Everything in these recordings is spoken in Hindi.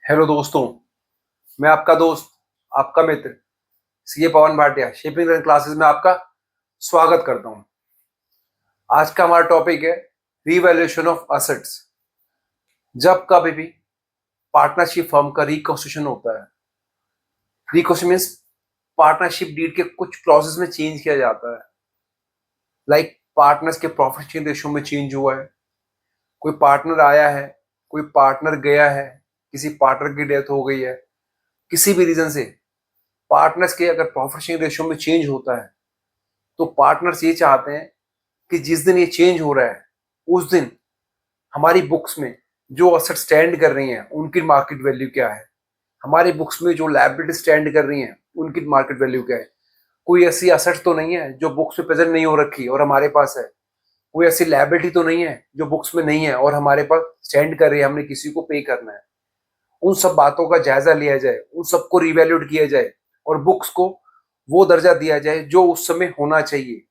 हेलो दोस्तों। मैं आपका दोस्त, आपका मित्र सीए पवन भाटिया शेपिंग रन क्लासेस में आपका स्वागत करता हूं। आज का हमारा टॉपिक है रीवैल्यूएशन ऑफ असेट्स। जब कभी भी पार्टनरशिप फर्म का रिकॉन्स्टिट्यूशन होता है, रिकॉन्स्टिट्यूशन मीन्स पार्टनरशिप डीड के कुछ क्लॉजेस में चेंज किया जाता है। लाइक पार्टनर्स के प्रॉफिट शेयरिंग रेशियो में चेंज हुआ है, कोई पार्टनर आया है, कोई पार्टनर गया है, किसी पार्टनर की डेथ हो गई है, किसी भी रीजन से पार्टनर्स के अगर प्रॉफिट शेयरिंग रेशियो में चेंज होता है तो पार्टनर्स ये चाहते हैं कि जिस दिन ये चेंज हो रहा है उस दिन हमारी बुक्स में जो असेट स्टैंड कर रही हैं उनकी मार्केट वैल्यू क्या है, हमारी बुक्स में जो लायबिलिटी स्टैंड कर रही हैं उनकी मार्केट वैल्यू क्या है। कोई ऐसी असेट तो नहीं है जो बुक्स में प्रेजेंट नहीं हो रखी और हमारे पास है, कोई ऐसी लायबिलिटी तो नहीं है जो बुक्स में नहीं है और हमारे पास स्टैंड कर रही है, हमने किसी को पे करना है। उन सब बातों का जायजा लिया जाए, उन सबको रिवैल्यूट किया जाए और बुक्स को वो दर्जा दिया जाए जो उस समय होना चाहिए।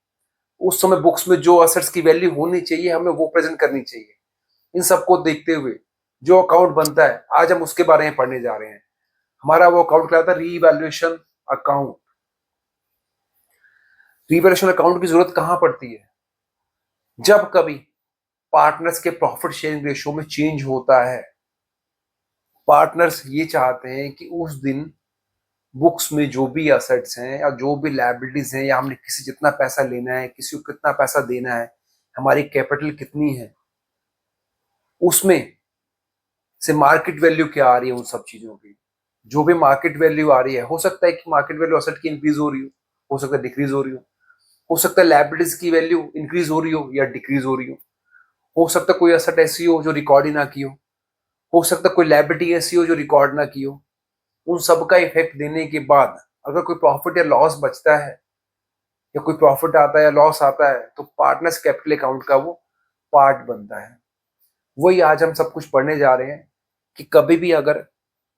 उस समय बुक्स में जो असेट्स की वैल्यू होनी चाहिए हमें वो प्रेजेंट करनी चाहिए। इन सबको देखते हुए जो अकाउंट बनता है आज हम उसके बारे में पढ़ने जा रहे हैं। हमारा वो अकाउंट क्या था? Revaluation account. रीवैल्यूएशन अकाउंट की जरूरत कहां पड़ती है? जब कभी पार्टनर्स के प्रॉफिट शेयरिंग रेशियो में चेंज होता है। पार्टनर्स ये चाहते हैं कि उस दिन बुक्स में जो भी असेट्स हैं या जो भी लायबिलिटीज हैं या हमने किसी जितना पैसा लेना है, किसी को कितना पैसा देना है, हमारी कैपिटल कितनी है, उसमें से मार्केट वैल्यू क्या आ रही है, उन सब चीजों की जो भी मार्केट वैल्यू आ रही है। हो सकता है कि मार्केट वैल्यू असेट की इंक्रीज हो रही हो सकता है डिक्रीज हो रही हो सकता है लायबिलिटीज की वैल्यू इंक्रीज हो रही हो या डिक्रीज हो सकता है कोई असेट ऐसी हो जो रिकॉर्ड ही ना की हो सकता है कोई लायबिलिटी ऐसी हो जो रिकॉर्ड ना की हो। उन सब का इफेक्ट देने के बाद अगर कोई प्रॉफिट या लॉस बचता है या कोई प्रॉफिट आता है या लॉस आता है तो पार्टनर्स कैपिटल अकाउंट का वो पार्ट बनता है। वही आज हम सब कुछ पढ़ने जा रहे हैं कि कभी भी अगर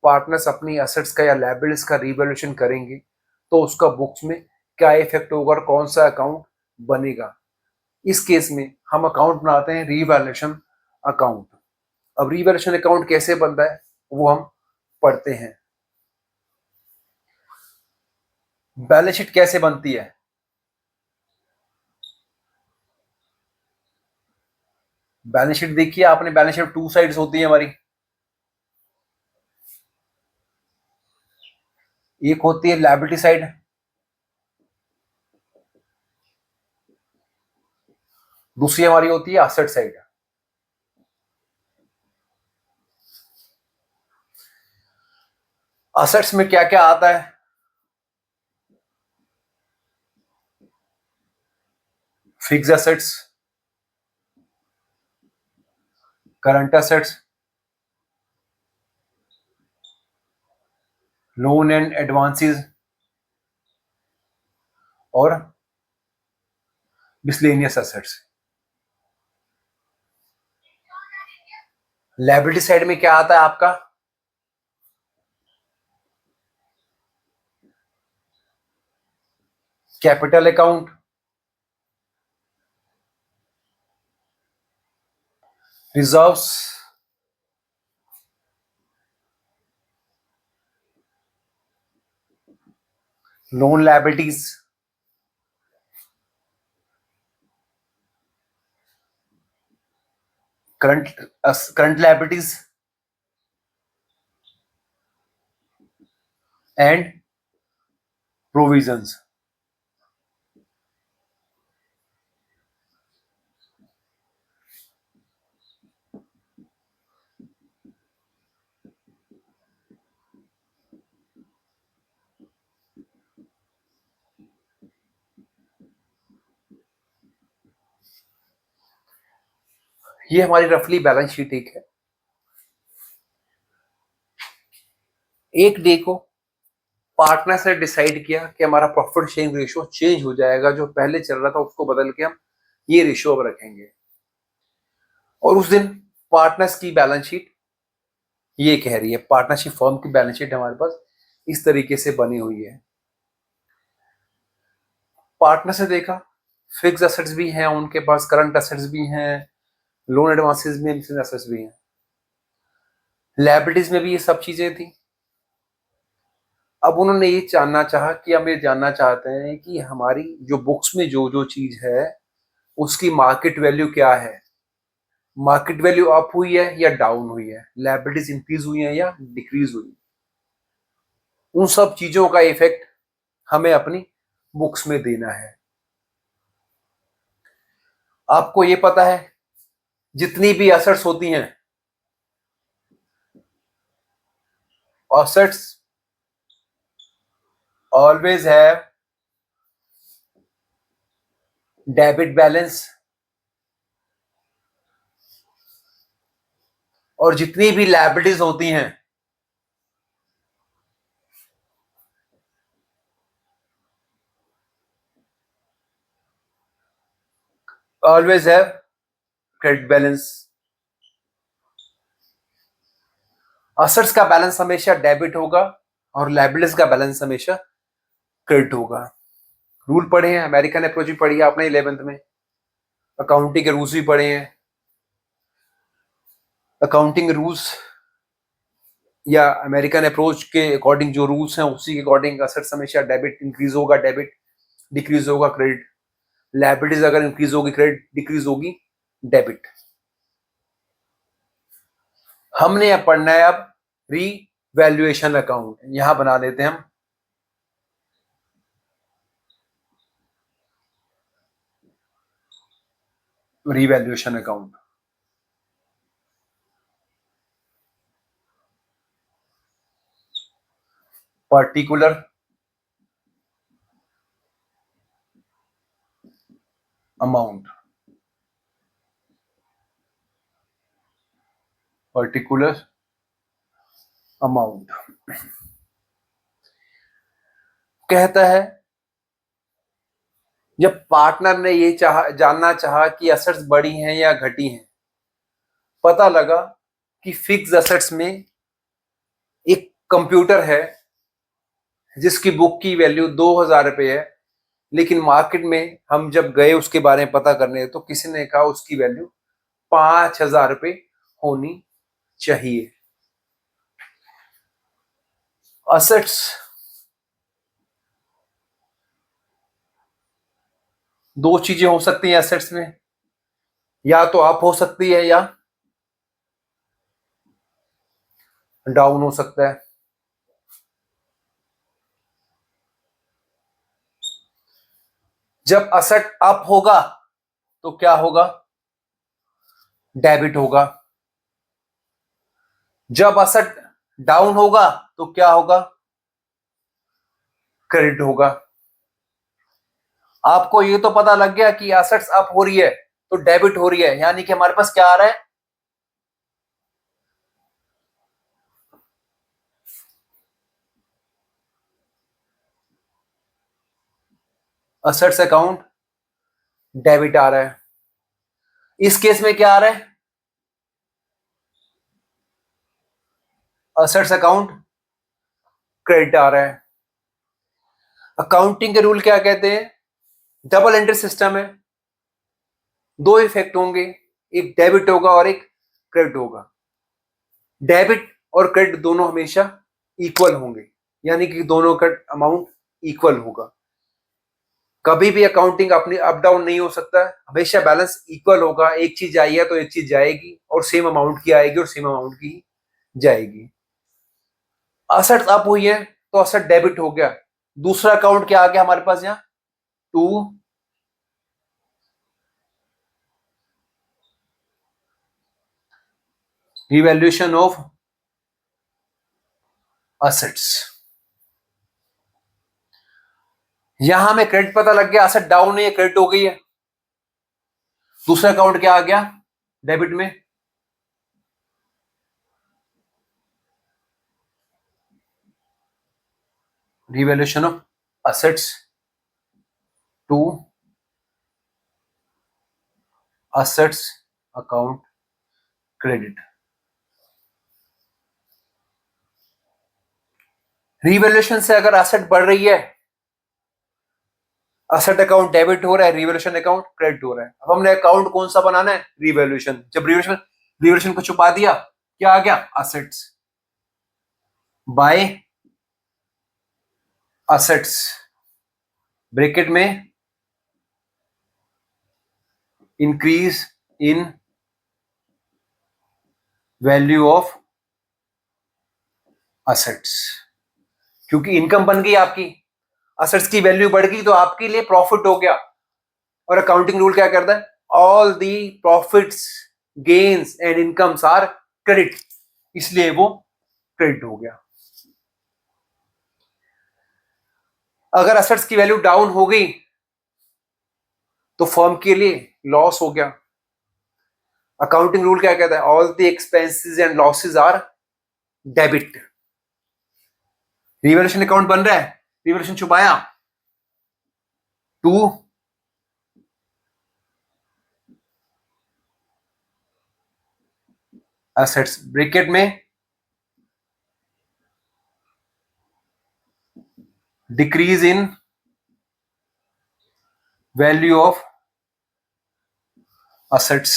पार्टनर्स अपनी एसेट्स का या लायबिलिटीज का रिवैल्यूएशन करेंगे तो उसका बुक्स में क्या इफेक्ट होगा और कौन सा अकाउंट बनेगा। इस केस में हम अकाउंट बनाते हैं रिवैल्यूएशन अकाउंट। अब रिवैल्यूएशन अकाउंट कैसे बनता है वो हम पढ़ते हैं। बैलेंस शीट कैसे बनती है? बैलेंस शीट देखिए आपने, बैलेंस शीट टू साइड्स होती है हमारी। एक होती है लायबिलिटी साइड, दूसरी हमारी होती है एसेट साइड। असेट्स में क्या क्या आता है? Fixed assets, current assets, loan and advances और मिसलेनियस असेट्स। लायबिलिटी साइड में क्या आता है आपका? Capital account, reserves, loan liabilities, current current liabilities and provisions. ये हमारी रफली बैलेंस शीट एक है। एक डे को पार्टनर ने डिसाइड किया कि हमारा प्रॉफिट शेयरिंग रेशियो चेंज हो जाएगा, जो पहले चल रहा था उसको बदल के हम ये रेशियो अब रखेंगे। और उस दिन पार्टनर्स की बैलेंस शीट ये कह रही है, पार्टनरशिप फर्म की बैलेंस शीट हमारे पास इस तरीके से बनी हुई है। पार्टनर से देखा फिक्स असेट्स भी हैं उनके पास, करंट असेट्स भी हैं, लोन एडवांसेस भी हैं, असेट्स भी हैं। लायबिलिटीज में भी ये सब चीजें थी। अब उन्होंने ये जानना चाहा कि हम ये जानना चाहते हैं कि हमारी जो बुक्स में जो जो चीज है उसकी मार्केट वैल्यू क्या है, मार्केट वैल्यू अप हुई है या डाउन हुई है, लायबिलिटीज इंक्रीज हुई है या डिक्रीज हुई। उन सब चीजों का इफेक्ट हमें अपनी बुक्स में देना है। आपको ये पता है जितनी भी एसेट्स होती हैं, assets always have debit balance, और जितनी भी लायबिलिटीज होती हैं always have credit balance. Assets का बैलेंस हमेशा डेबिट होगा और लायबिलिटीज का बैलेंस हमेशा क्रेडिट होगा। रूल पढ़े हैं, अमेरिकन अप्रोच भी पढ़ी है आपने 11th में, अकाउंटिंग के रूल्स भी पढ़े हैं। अकाउंटिंग रूल्स या अमेरिकन अप्रोच के अकॉर्डिंग जो रूल्स हैं उसी के अकॉर्डिंग एसेट्स हमेशा डेबिट इंक्रीज होगा, डेबिट डिक्रीज होगा, क्रेडिट। लायबिलिटीज अगर इंक्रीज होगी क्रेडिट, डिक्रीज होगी डेबिट। हमने अब पढ़ना है अब रीवैल्यूएशन अकाउंट। यहां बना देते हैं हम revaluation account. Particular amount, particular amount कहता है जब पार्टनर ने ये जानना चाहा कि एसेट्स बढ़ी हैं या घटी हैं, पता लगा कि फिक्स एसेट्स में एक कंप्यूटर है जिसकी बुक की वैल्यू 2,000 रुपये है, लेकिन मार्केट में हम जब गए उसके बारे में पता करने तो किसी ने कहा उसकी वैल्यू 5,000 रुपये होनी चाहिए। असेट्स दो चीजें हो सकती हैं एसेट्स में, या तो अप हो सकती है या डाउन हो सकता है। जब असेट अप होगा तो क्या होगा, डेबिट होगा। जब असेट डाउन होगा तो क्या होगा, क्रेडिट होगा। आपको ये तो पता लग गया कि एसेट्स अप हो रही है तो डेबिट हो रही है, यानी कि हमारे पास क्या आ रहा है, असेट्स अकाउंट डेबिट आ रहा है। इस केस में क्या आ रहा है, असेट्स अकाउंट क्रेडिट आ रहा है। अकाउंटिंग के रूल क्या कहते हैं, डबल एंट्री सिस्टम है, दो इफेक्ट होंगे, एक डेबिट होगा और एक क्रेडिट होगा। डेबिट और क्रेडिट दोनों हमेशा इक्वल होंगे, यानी कि दोनों का अमाउंट इक्वल होगा। कभी भी अकाउंटिंग अपनी अप डाउन नहीं हो सकता है, हमेशा बैलेंस इक्वल होगा। एक चीज आई है तो एक चीज जाएगी, और सेम अमाउंट की आएगी और सेम अमाउंट की जाएगी। असेट्स अप हुई है तो असेट डेबिट हो गया। दूसरा अकाउंट क्या आ गया हमारे पास यहाँ, टू रिवैल्यूएशन ऑफ असेट्स। यहां हमें क्रेडिट पता लग गया, असेट डाउन है, क्रेडिट हो गई है। दूसरा अकाउंट क्या आ गया डेबिट में, revaluation of assets to assets account credit. Revaluation से अगर एसेट बढ़ रही है, असेट अकाउंट डेबिट हो रहा है, रिवैल्यूएशन अकाउंट क्रेडिट हो रहा है। अब हमने अकाउंट कौन सा बनाना है, रिवैल्यूएशन। जब रिवैल्यूएशन को छुपा दिया क्या आ गया, असेट्स, बाय असेट्स, ब्रैकेट में increase in value of assets, क्योंकि इनकम बन गई आपकी, असेट्स की वैल्यू बढ़ गई तो आपके लिए प्रॉफिट हो गया। और अकाउंटिंग रूल क्या करता है, all the profits, gains and incomes are credit, इसलिए वो क्रेडिट हो गया। अगर असेट्स की वैल्यू डाउन हो गई तो फर्म के लिए लॉस हो गया। अकाउंटिंग रूल क्या कहता है, all the expenses and losses are debit. Revaluation account बन रहा है, रिवैल्यूएशन छुपाया, टू असेट्स, ब्रैकेट में decrease in value of assets.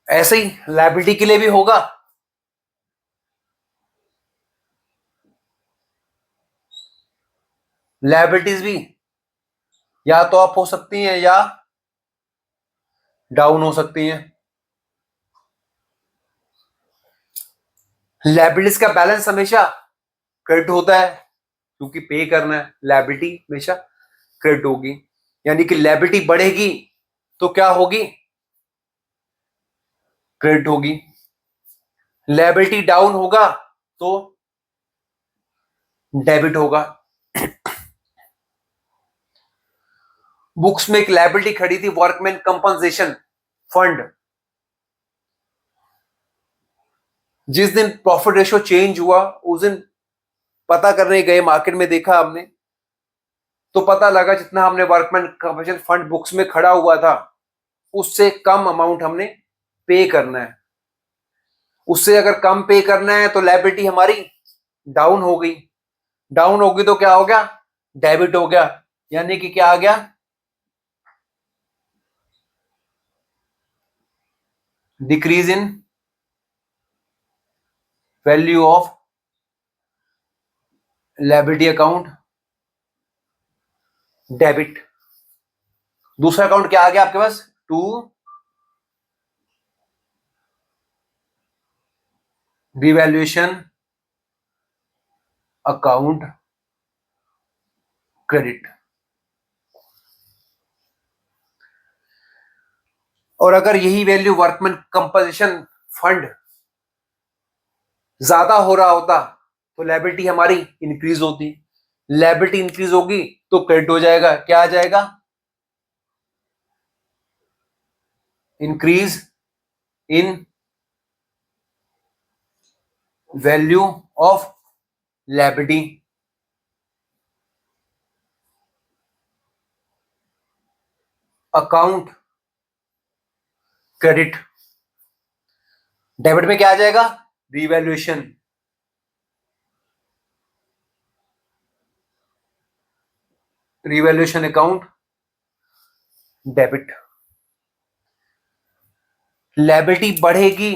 ऐसे ही लायबिलिटी के लिए भी होगा, लायबिलिटीज भी या तो अप हो सकती हैं या डाउन हो सकती हैं। लायबिलिटीज का बैलेंस हमेशा क्रेडिट होता है क्योंकि पे करना है, लायबिलिटी हमेशा क्रेडिट होगी। यानी कि लायबिलिटी बढ़ेगी तो क्या होगी, क्रेडिट होगी। लायबिलिटी डाउन होगा तो डेबिट होगा। बुक्स में एक लायबिलिटी खड़ी थी, वर्कमैन कंपनसेशन फंड। जिस दिन प्रॉफिट रेशियो चेंज हुआ उस दिन पता करने गए, मार्केट में देखा हमने तो पता लगा जितना हमने वर्कमैन कंपनसेशन फंड बुक्स में खड़ा हुआ था उससे कम अमाउंट हमने पे करना है। उससे अगर कम पे करना है तो लायबिलिटी हमारी डाउन हो गई, डाउन होगी तो क्या हो गया, डेबिट हो गया। यानी कि क्या आ गया, decrease in value of liability account, debit. दूसरा अकाउंट क्या आ गया आपके पास, टू रिवैल्यूएशन अकाउंट क्रेडिट। और अगर यही वैल्यू वर्कमैन कंपनसेशन फंड ज्यादा हो रहा होता तो लायबिलिटी हमारी इंक्रीज होती, लायबिलिटी इंक्रीज होगी तो क्रेडिट हो जाएगा, क्या आ जाएगा, increase in value of liability account credit. Debit में क्या आ जाएगा, revaluation, revaluation account debit. Liability बढ़ेगी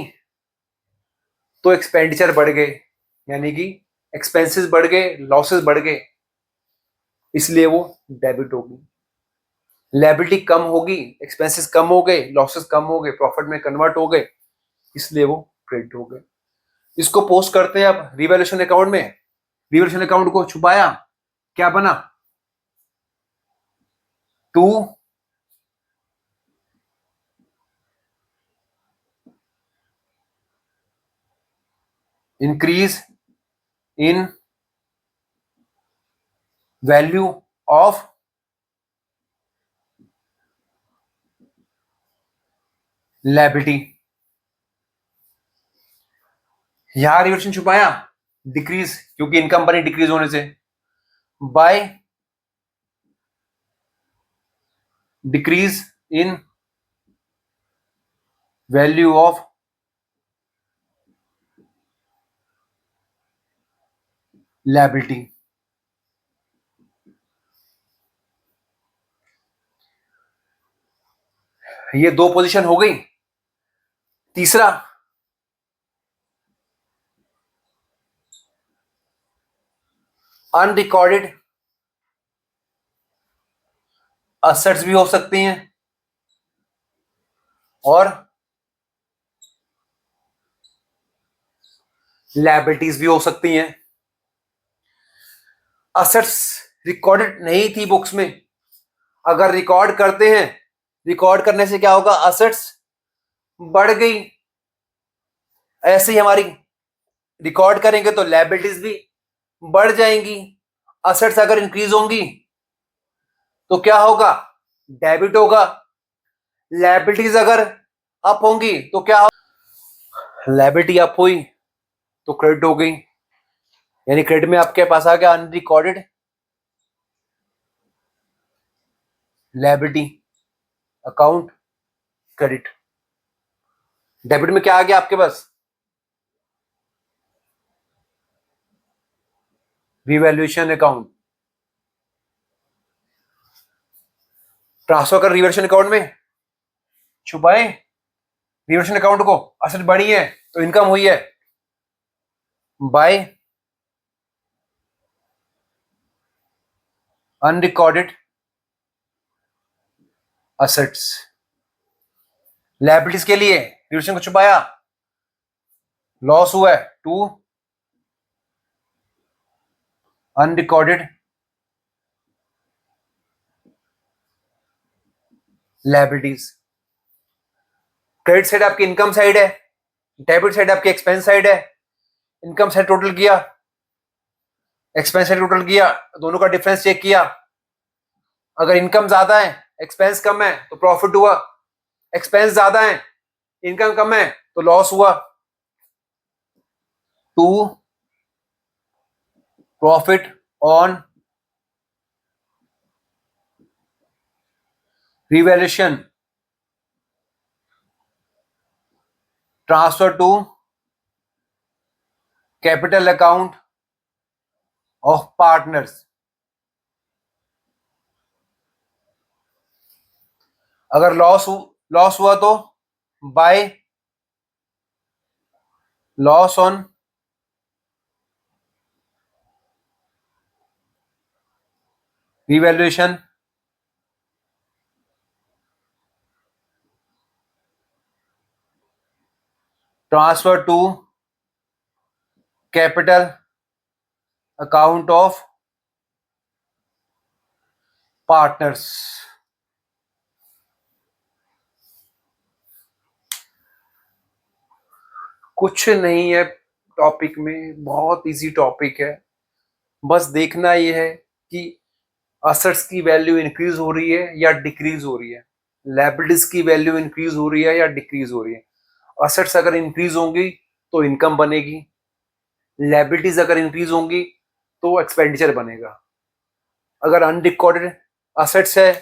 तो एक्सपेंडिचर बढ़ गए, यानी कि एक्सपेंसेस बढ़ गए, लॉसेस बढ़ गए, इसलिए वो डेबिट होगी। लायबिलिटी कम होगी, एक्सपेंसेस कम हो गए, लॉसेस कम हो गए, प्रॉफिट में कन्वर्ट हो गए, इसलिए वो क्रेडिट हो गए। इसको पोस्ट करते हैं अब रिवैल्यूएशन अकाउंट में। रिवैल्यूएशन अकाउंट को छुपाया, क्या बना, to increase in value of liability. यहां रिवैल्यूएशन छुपाया, डिक्रीज, क्योंकि इनकम बनी डिक्रीज होने से, by decrease in value of liability. ये दो पोजीशन हो गई। तीसरा, अनरिकॉर्डेड असेट्स भी हो सकती हैं और लायबिलिटीज भी हो सकती हैं। असेट्स रिकॉर्डेड नहीं थी बुक्स में, अगर रिकॉर्ड करते हैं, रिकॉर्ड करने से क्या होगा, असेट्स बढ़ गई। ऐसे ही हमारी रिकॉर्ड करेंगे तो लायबिलिटीज भी बढ़ जाएंगी। असेट्स अगर इंक्रीज होंगी तो क्या होगा, डेबिट होगा। लायबिलिटीज अगर अप होंगी तो क्या होगा, लायबिलिटी अप हुई तो क्रेडिट हो गई, यानी क्रेडिट में आपके पास आ गया unrecorded liability account credit. Debit में क्या आ गया आपके पास, रिवैल्यूएशन अकाउंट। ट्रांसफर कर रिवैल्यूएशन अकाउंट में, छुपाए रिवैल्यूएशन अकाउंट को, असेट बढ़ी है तो इनकम हुई है, बाय अनरिकॉर्डेड असेट्स। लायबिलिटीज के लिए रिवैल्यूएशन को छुपाया, लॉस हुआ है, to unrecorded liabilities. Credit side आपकी इनकम साइड है, डेबिट साइड आपकी एक्सपेंस साइड है। इनकम साइड टोटल किया, एक्सपेंस साइड टोटल किया, दोनों का डिफरेंस चेक किया। अगर इनकम ज्यादा है, एक्सपेंस कम है तो प्रॉफिट हुआ। एक्सपेंस ज्यादा है, इनकम कम है तो लॉस हुआ। To profit on revaluation transfer to capital account of partners. अगर लॉस हुआ तो by loss on revaluation transfer to capital account of partners. कुछ नहीं है टॉपिक में, बहुत इजी टॉपिक है। बस देखना ये है कि असेट्स की वैल्यू इंक्रीज हो रही है या डिक्रीज हो रही है, लायबिलिटीज की वैल्यू इंक्रीज हो रही है या डिक्रीज हो रही है। असेट्स अगर इंक्रीज होंगी तो इनकम बनेगी, लायबिलिटीज अगर इंक्रीज होंगी तो एक्सपेंडिचर बनेगा। अगर अनरिकॉर्डेड असेट्स है,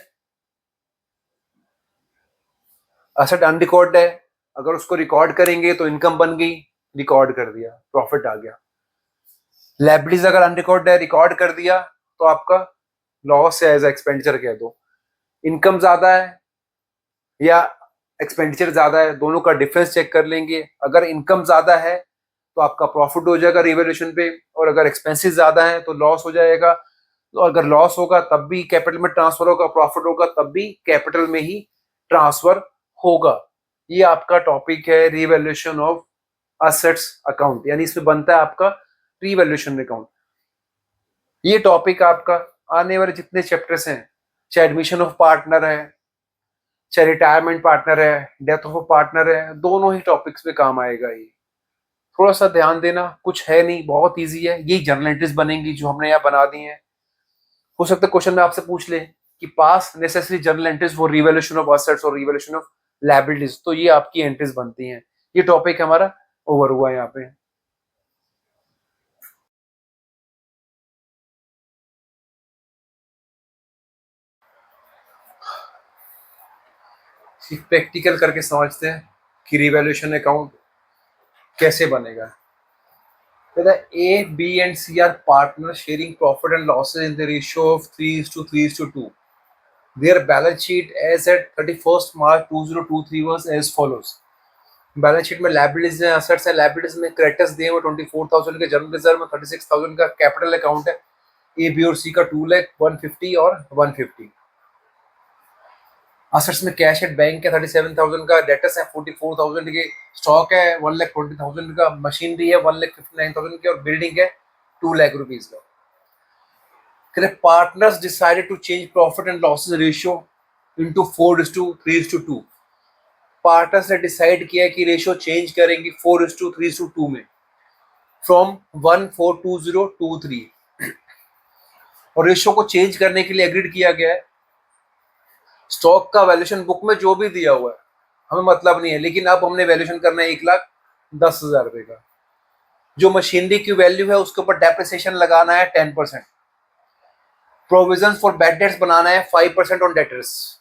असेट अनरिकॉर्ड है, अगर उसको रिकॉर्ड करेंगे तो इनकम बन गई, रिकॉर्ड कर दिया, प्रॉफिट आ गया। लायबिलिटीज अगर अनरिकॉर्ड है, रिकॉर्ड कर दिया तो आपका लॉस है, एज एक्सपेंडिचर कह दो। इनकम ज्यादा है या एक्सपेंडिचर ज्यादा है, दोनों का डिफरेंस चेक कर लेंगे। अगर इनकम ज्यादा है तो आपका प्रॉफिट हो जाएगा रिवैल्यूएशन पे, और अगर एक्सपेंसेस ज्यादा है तो लॉस हो जाएगा। तो अगर लॉस होगा तब भी कैपिटल में ट्रांसफर होगा, प्रॉफिट होगा तब भी कैपिटल में ही ट्रांसफर होगा। ये आपका टॉपिक है रिवैल्यूएशन ऑफ असेट्स अकाउंट, यानी इसमें बनता है आपका रिवैल्यूएशन अकाउंट। ये टॉपिक आपका आने वाले जितने चैप्टर्स हैं, चाहे एडमिशन ऑफ पार्टनर है, चाहे रिटायरमेंट पार्टनर है, डेथ ऑफ पार्टनर है, दोनों ही टॉपिक्स पे काम आएगा। ये थोड़ा सा ध्यान देना, कुछ है नहीं, बहुत इजी है। यही जर्नल एंट्रीज बनेंगी जो हमने यहाँ बना दी हैं। हो सकता है क्वेश्चन में आपसे पूछ ले कि पास necessary journal entries for revaluation of assets और रिवैल्यूएशन ऑफ लायबिलिटीज, तो ये आपकी एंट्रीज बनती हैं। ये टॉपिक हमारा ओवर हुआ यहाँ पे। प्रैक्टिकल करके समझते हैं कि रिवैल्यूएशन अकाउंट कैसे बनेगा। A, B and C are partners sharing profit and losses in the ratio of 3:3:2. Their balance sheet as at 31st March 2023 was as follows. Balance sheet में लायबिलिटीज हैं, असेट्स हैं, लायबिलिटीज में क्रेडिटर्स दिए हुए 24,000 के, जनरल रिजर्व में 36,000 का, कैपिटल अकाउंट है ए बी और सी का 2 लाख 150 और 150। असेट्स में कैश एट बैंक है 37,000 का, डेटर्स है 44,000 के, स्टॉक है 1,20,000 का, मशीनरी है 1,59,000 की और बिल्डिंग है 2 लाख रुपीज का। Partners decided to change profit and losses ratio into 4:3:2। Partners ने डिसाइड किया कि रेशियो चेंज करेंगे 4:3:2 में, फ्रॉम 1:4:20:2:3। और रेशियो को चेंज करने के लिए एग्रीड किया गया है। स्टॉक का वैल्यूएशन बुक में जो भी दिया हुआ है हमें मतलब नहीं है, लेकिन अब हमने वैल्यूएशन करना है 1,10,000 रुपए का। जो मशीनरी की वैल्यू है उसके ऊपर डेप्रिसिएशन लगाना है 10%। प्रोविजन फॉर बैड डेट्स बनाना है 5% ऑन डेटर्स।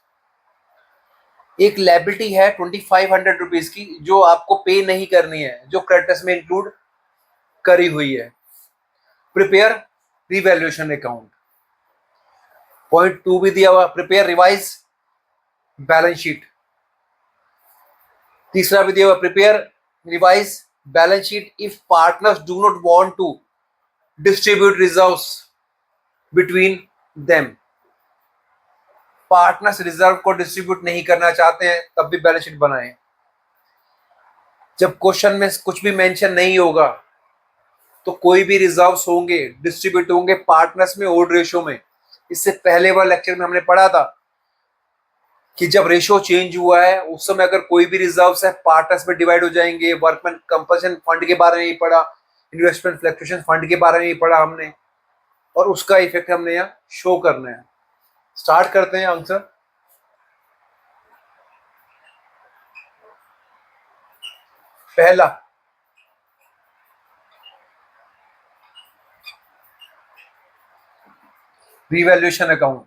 एक लायबिलिटी है 2,500 रुपीज की जो आपको पे नहीं करनी है, जो क्रेडिटर्स में इंक्लूड करी हुई है। Prepare revaluation account. पॉइंट 2 भी दिया हुआ, प्रिपेयर रिवाइज बैलेंस शीट। तीसरा भी दिया हुआ, prepare revise balance sheet if partners do not want to distribute reserves between them. Partners reserve को डिस्ट्रीब्यूट नहीं करना चाहते हैं तब भी बैलेंस शीट बनाएं। जब क्वेश्चन में कुछ भी मेंशन नहीं होगा तो कोई भी रिजर्व्स होंगे डिस्ट्रीब्यूट होंगे पार्टनर्स में ओड रेशियो में। इससे पहले वाले लेक्चर में हमने पढ़ा था कि जब रेशियो चेंज हुआ है उस समय अगर कोई भी रिजर्व्स है पार्टनर्स में डिवाइड हो जाएंगे। वर्कमैन कंपल्सन फंड के बारे में ही पढ़ा, इन्वेस्टमेंट फ्लक्चुएशन फंड के बारे में ही पढ़ा हमने, और उसका इफेक्ट हमने यहाँ शो करना है। स्टार्ट करते हैं आंसर। पहला, revaluation account.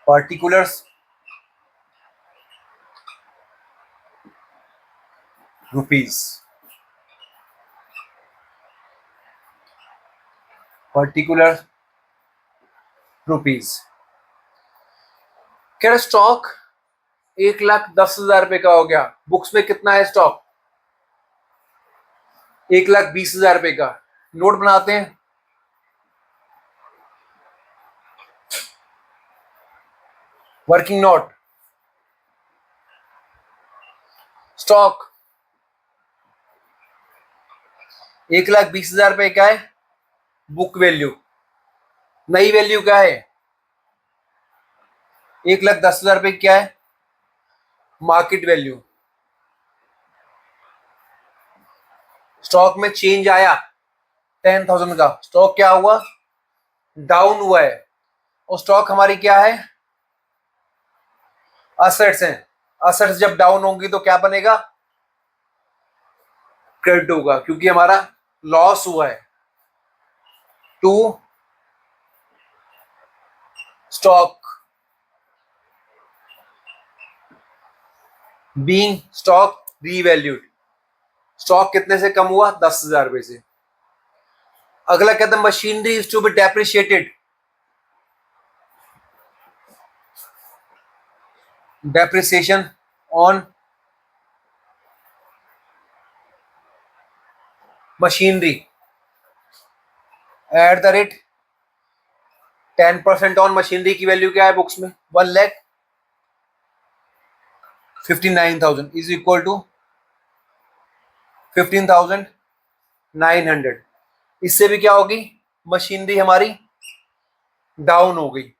particulars rupees, particular rupees। क्या स्टॉक 1,10,000 रुपए का हो गया, बुक्स में कितना है स्टॉक 1,20,000 रुपए का। नोट बनाते हैं, वर्किंग नोट। स्टॉक 1,20,000 रुपए का है, बुक वैल्यू। नई वैल्यू क्या है 1,10,000 रुपए, क्या है मार्केट वैल्यू। स्टॉक में चेंज आया 10,000 का, स्टॉक क्या हुआ डाउन हुआ है। और स्टॉक हमारी क्या है असेट्स हैं। असेट्स जब डाउन होंगी तो क्या बनेगा क्रेडिट होगा, क्योंकि हमारा लॉस हुआ है। To stock being stock revalued. Stock कितने से कम हुआ 10,000 रुपए से। अगला कहता है machinery is to be depreciated. Depreciation on machinery at the rate 10% on machinery की वैल्यू क्या है बुक्स में 1,59,000 इज इक्वल टू 15,900। इससे भी क्या होगी मशीनरी हमारी डाउन हो गई।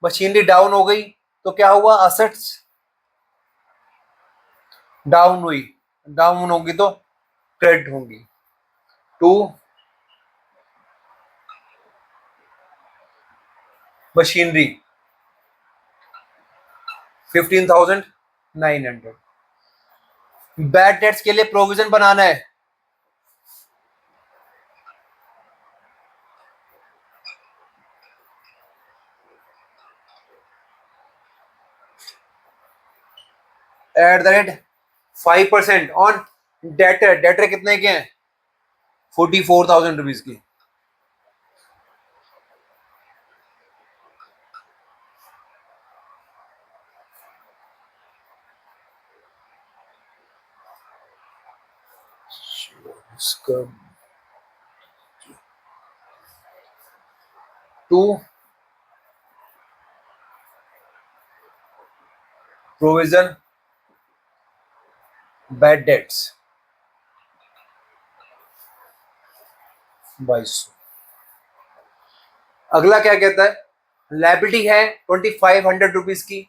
मशीनरी डाउन हो गई तो क्या हुआ असेट्स डाउन हुई, डाउन होगी तो क्रेडिट होंगी। To machinery 15,900। बैड डेट्स के लिए प्रोविजन बनाना है। At the rate 5% on debtor. Debtor कितने के हैं 44,000 रुपीज की। To provision bad debts 2200। अगला क्या कहता है, लायबिलिटी है 2500 रुपीज की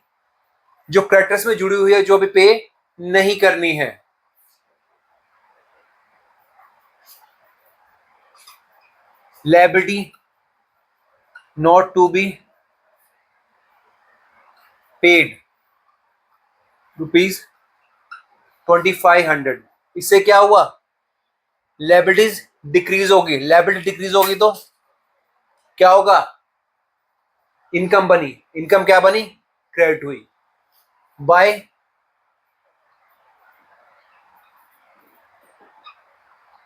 जो क्रेडिटर्स में जुड़ी हुई है, जो अभी पे नहीं करनी है। Liability not to be paid rupees 2500। इससे क्या हुआ, लायबिलिटीज डिक्रीज होगी। लायबिलिटी डिक्रीज होगी तो क्या होगा, इनकम बनी। इनकम क्या बनी, क्रेडिट हुई by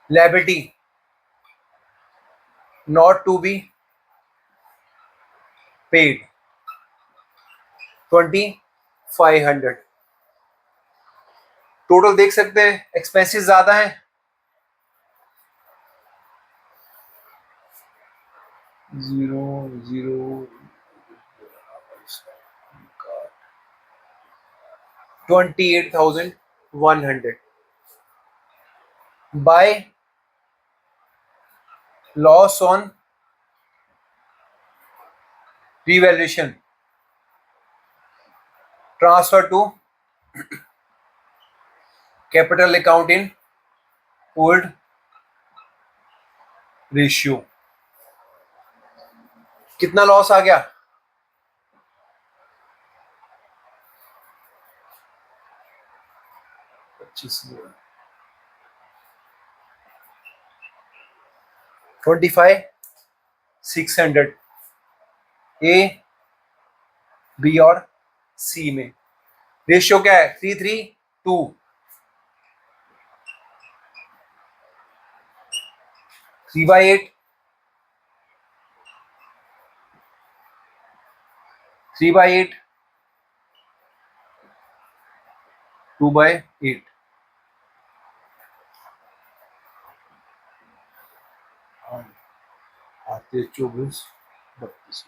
liability not to be paid 2500। Total देख सकते हैं, एक्सपेंसेस ज्यादा है, 28,100 by loss on revaluation transfer to capital account in old ratio। कितना लॉस आ गया, 25,600 ए बी और सी में। रेशियो क्या है, 3:3:2। 3/8 3/8 2/8। आते 24-32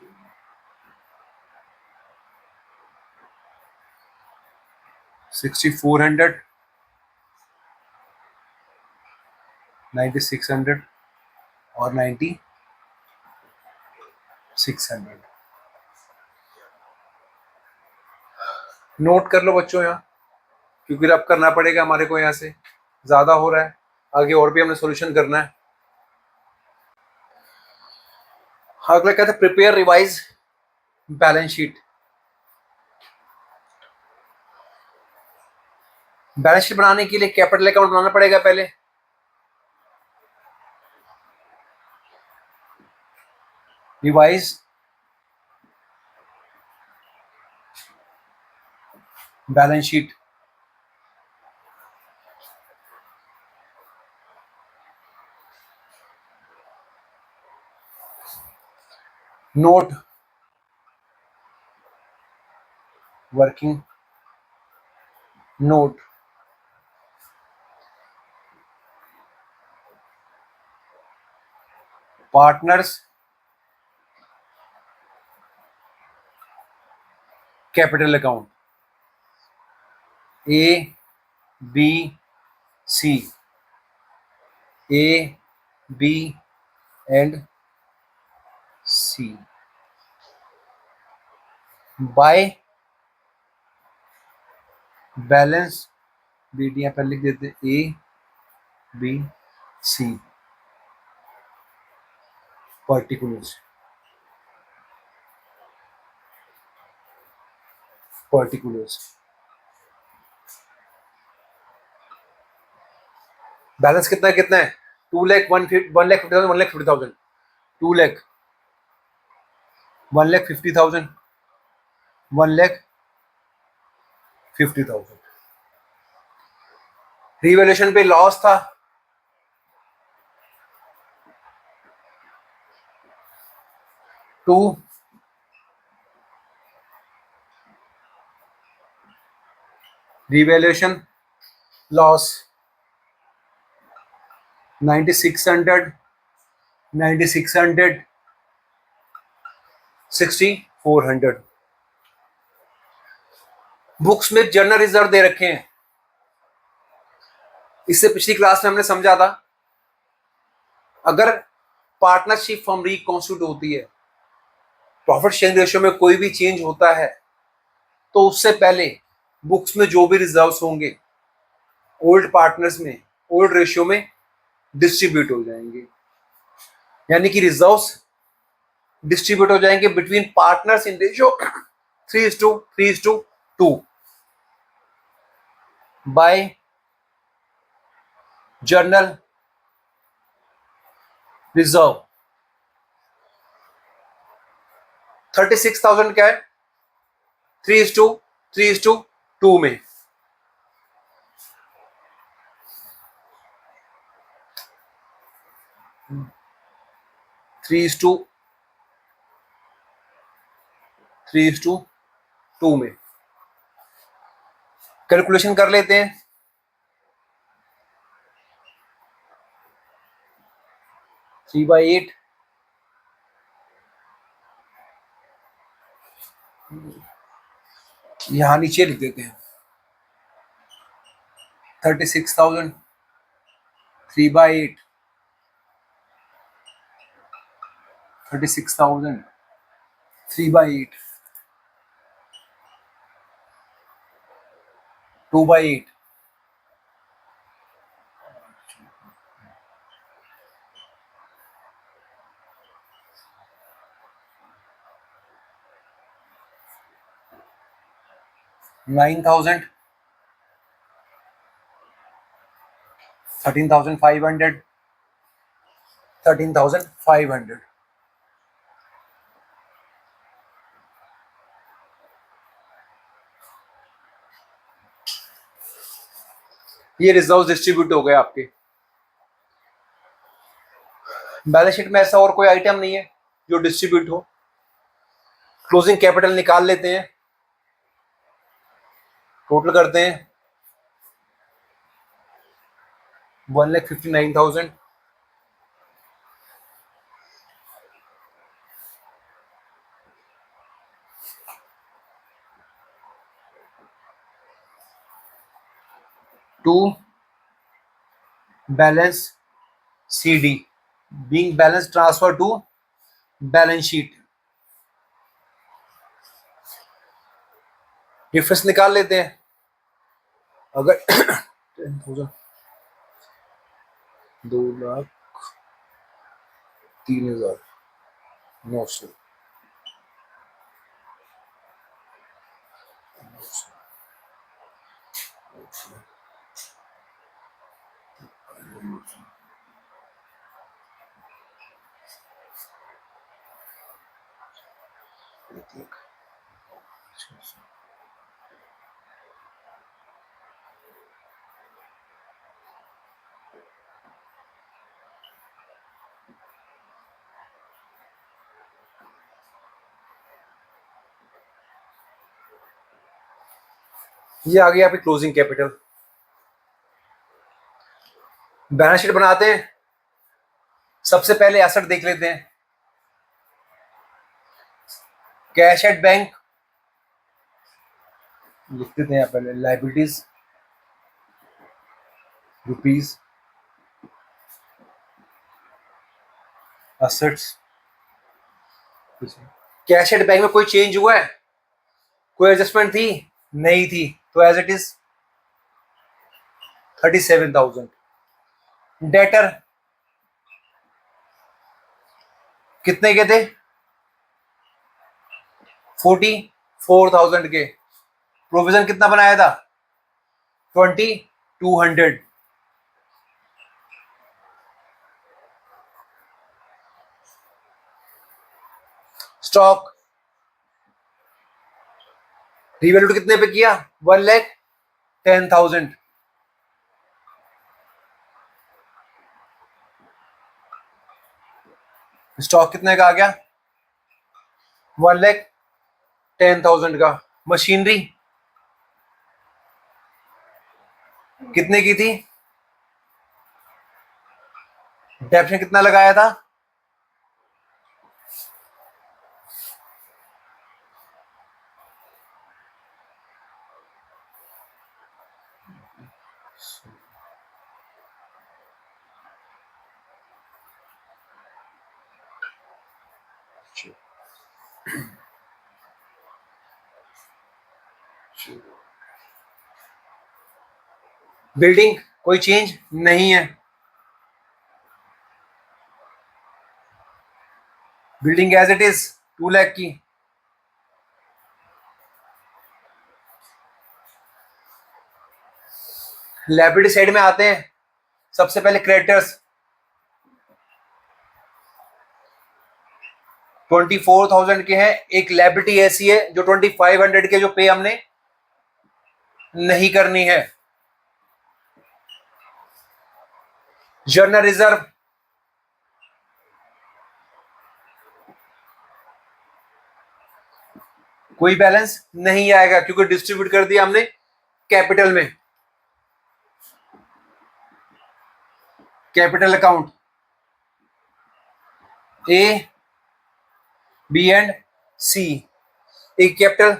6400 9600 और 9600। नोट कर लो बच्चों यहाँ, क्योंकि अब करना पड़ेगा हमारे को, यहाँ से ज्यादा हो रहा है, आगे और भी हमने सॉल्यूशन करना है। अगला कहते हैं prepare revise balance sheet. Balance sheet बनाने के लिए कैपिटल अकाउंट बनाना पड़ेगा पहले। Revise balance sheet note working note partners capital account A B C, A B and C by balance BD यहाँ पर लिख देते A B C particulars balance कितना कितना है, 2,00,000 1,50,000 1,50,000 2,00,000 1,50,000 1,50,000। रिवैल्यूएशन पे लॉस था टू रिवैल्यूएशन लॉस 9600 9600 6400। बुक्स में जर्नल रिजर्व दे रखे हैं। इससे पिछली क्लास में हमने समझा था अगर पार्टनरशिप फर्म रिकॉन्स्टिट्यूट होती है, प्रॉफिट शेयरिंग रेशियो में कोई भी चेंज होता है तो उससे पहले बुक्स में जो भी रिजर्व्स होंगे ओल्ड पार्टनर्स में ओल्ड रेशियो में डिस्ट्रीब्यूट हो जाएंगे, यानी कि रिजर्व्स डिस्ट्रीब्यूट हो जाएंगे between partners in ratio 3:2 by journal reserve. 36,000 क्या है? 3:2 में 3:2 में कैलकुलेशन कर लेते हैं। 3/8 यहां नीचे लिख देते हैं। 36,000 3/8 36,000 3/8 2/8 9,000 13,500 13,500। ये रिजर्व डिस्ट्रीब्यूट हो गए आपके। बैलेंस शीट में ऐसा और कोई आइटम नहीं है जो डिस्ट्रीब्यूट हो। क्लोजिंग कैपिटल निकाल लेते हैं, टोटल करते हैं 1,59,000 to balance CD being balance transfer to balance sheet. Difference निकाल लेते हैं। अगर 10,000 2,03,900 ये आ गया आपकी क्लोजिंग कैपिटल। बैलेंस शीट बनाते हैं। सबसे पहले एसेट देख लेते हैं। कैश एट बैंक लिख देते हैं पहले। Liabilities rupees, assets. Cash at bank में कोई चेंज हुआ है? कोई एडजस्टमेंट थी? नहीं थी, तो एज इट इज 37,000। डेटर कितने के थे? 44,000 के। प्रोविजन कितना बनाया था? 2,200। स्टॉक रिवैल्यूड कितने पे किया? 1,10,000। स्टॉक कितने का आ गया? 1,10,000 का। मशीनरी कितने की थी? डेप्थ कितना लगाया था? बिल्डिंग कोई चेंज नहीं है। Building as it is 2 lakh की। लायबिलिटी साइड में आते हैं। सबसे पहले क्रेडिटर्स 24,000 के हैं। एक लायबिलिटी ऐसी है जो 2,500 के, जो पे हमने नहीं करनी है। जर्नल रिजर्व कोई बैलेंस नहीं आएगा क्योंकि डिस्ट्रीब्यूट कर दिया हमने कैपिटल में। Capital account A B and C. A capital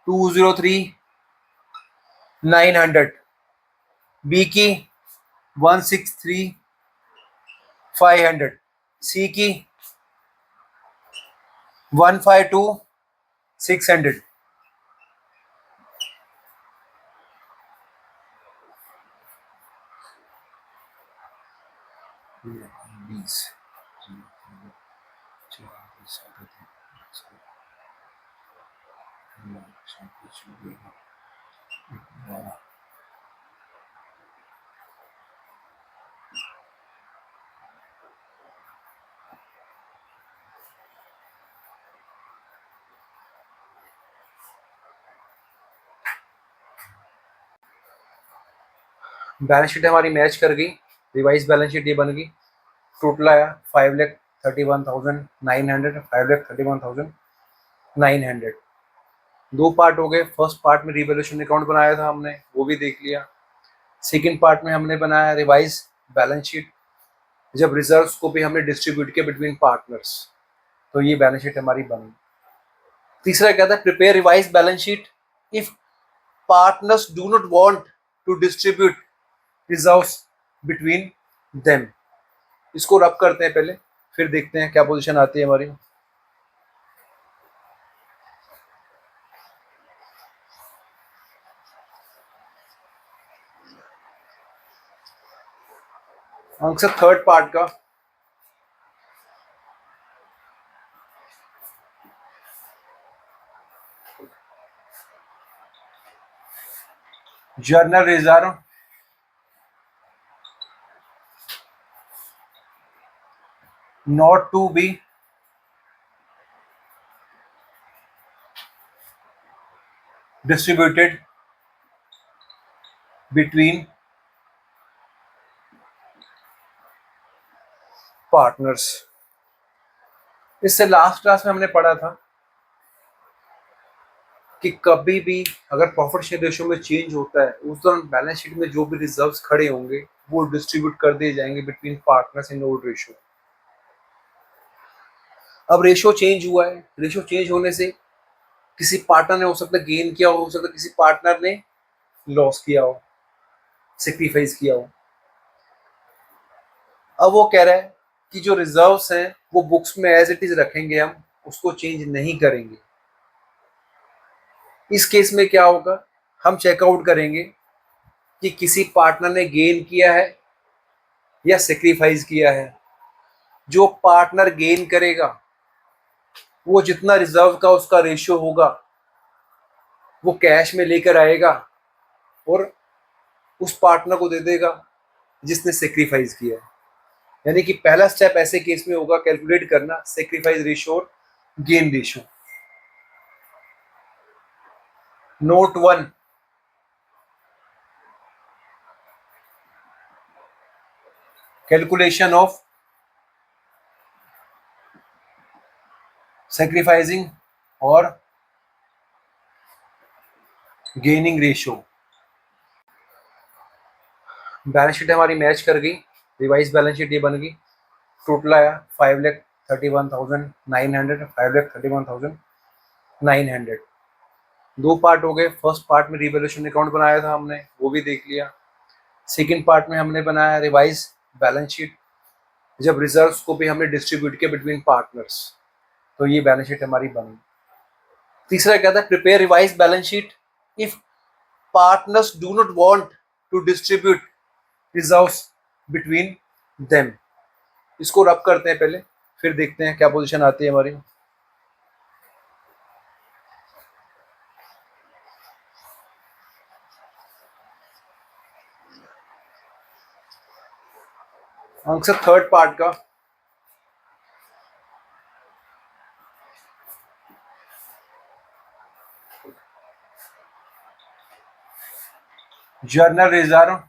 203,900, B की 163,500, सी की 152,600। बैलेंस शीट हमारी मैच कर गई। रिवाइज बैलेंस शीट ये बन गई। टोटल आया 5,31,900, 5,31,900। दो पार्ट हो गए। फर्स्ट पार्ट में रिवैल्यूएशन अकाउंट बनाया था हमने, वो भी देख लिया। सेकंड पार्ट में हमने बनाया रिवाइज बैलेंस शीट, जब रिजर्व्स को भी हमने डिस्ट्रीब्यूट किया बिटवीन पार्टनर्स, तो ये बैलेंस शीट हमारी बनी। तीसरा क्या था? Prepare revise balance sheet if partners do not want to distribute reserves between them. इसको रब करते हैं पहले, फिर देखते हैं क्या पोजीशन आती है हमारी। आंसर थर्ड पार्ट का journal reserve not to be distributed between partners। इससे लास्ट क्लास में हमने पढ़ा था कि कभी भी अगर प्रॉफिट शेयर रेशियो में चेंज होता है, उस दौरान बैलेंस शीट में जो भी रिजर्व्स खड़े होंगे वो डिस्ट्रीब्यूट कर दिए जाएंगे between partners in old ratio. अब रेशियो चेंज हुआ है। रेशियो चेंज होने से किसी पार्टनर ने हो सकता है गेन किया हो सकता है किसी पार्टनर ने लॉस किया हो, सेक्रीफाइस किया हो। अब वो कह रहा है कि जो रिजर्व्स हैं वो बुक्स में एज इट इज रखेंगे, हम उसको चेंज नहीं करेंगे। इस केस में क्या होगा? हम चेकआउट करेंगे कि किसी पार्टनर ने गेन किया है या सेक्रीफाइस किया है। जो पार्टनर गेन करेगा वो जितना रिजर्व का उसका रेशियो होगा वो कैश में लेकर आएगा और उस पार्टनर को दे देगा जिसने सेक्रीफाइस किया है। यानी कि पहला स्टेप ऐसे केस में होगा कैलकुलेट करना सेक्रीफाइस रेशियो और gain ratio. Note 1, calculation of sacrificing और गेनिंग रेशियो। बैलेंस शीट हमारी मैच कर गई, रिवाइज बैलेंस शीट ये बन गई। टोटल आया 5,31,900, 5,31,900। दो पार्ट हो गए। फर्स्ट पार्ट में रिवैल्यूएशन अकाउंट बनाया था हमने, वो भी देख लिया। सेकंड पार्ट में हमने बनाया रिवाइज बैलेंस शीट, जब रिजर्व्स को भी हमने डिस्ट्रीब्यूट किया बिटवीन पार्टनर्स, तो ये बैलेंस शीट हमारी बनी। तीसरा क्या था, prepare revise balance sheet if partners do not want to distribute reserves between them. इसको रब करते हैं पहले, फिर देखते हैं क्या पोजीशन आती है हमारी। आंसर थर्ड पार्ट का, journal reserve